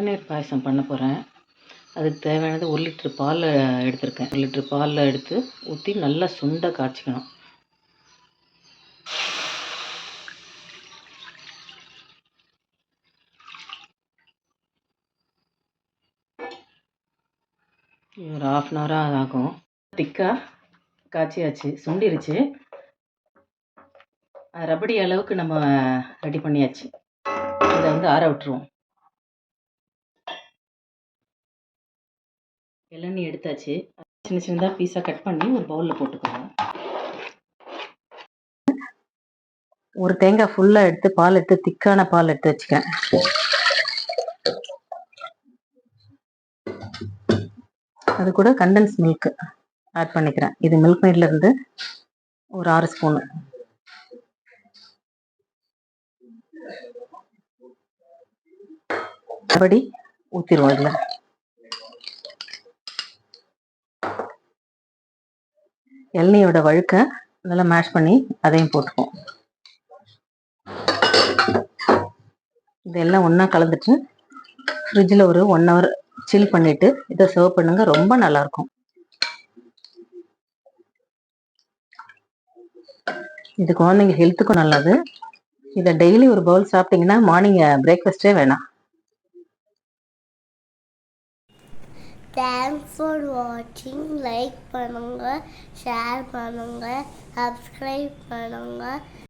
இளநீர் பாயசம் பண்ண போகிறேன். அதுக்கு தேவையானது 1 லிட்டர் பால் எடுத்திருக்கேன். 1 லிட்டர் பாலில் எடுத்து ஊற்றி நல்லா சுண்ட காய்ச்சிக்கணும். ஒரு 1/2 அன் ஹவர் ஆகும். திக்காக காய்ச்சியாச்சு, சுண்டிருச்சு. ரபடி அளவுக்கு நம்ம ரெடி பண்ணியாச்சு. இதை ஆற விட்டுருவோம். இளநீ எடுத்தாச்சு. சின்ன சின்னதாக பீஸாக கட் பண்ணி ஒரு பவுலில் போட்டுக்கோங்க. ஒரு தேங்காய் ஃபுல்லாக எடுத்து பால் எடுத்து திக்கான பால் எடுத்து வச்சுக்கேன். அது கூட கண்டன்ஸ் மில்க் ஆட் பண்ணிக்கிறேன். இது மில்க் மேட்ல இருந்து ஒரு 6 ஸ்பூனு. அப்படி ஊற்றிடுவோம். இதில் இளநியோட வழுக்க நல்லா மேஷ் பண்ணி அதையும் போட்டுப்போம். இதெல்லாம் ஒன்றா கலந்துட்டு ஃப்ரிட்ஜில் ஒரு 1 ஹவர் சில் பண்ணிவிட்டு இதை சர்வ் பண்ணுங்க. ரொம்ப நல்லாயிருக்கும். இது குழந்தைங்க ஹெல்த்துக்கும் நல்லது. இதை டெய்லி ஒரு பவுல் சாப்பிட்டீங்கன்னா மார்னிங் பிரேக்ஃபாஸ்டே வேணாம். தேங்க்ஸ் ஃபார் வாட்சிங். லைக் பண்ணுங்க, ஷேர் பண்ணுங்க, சப்ஸ்கிரைப் பண்ணுங்க.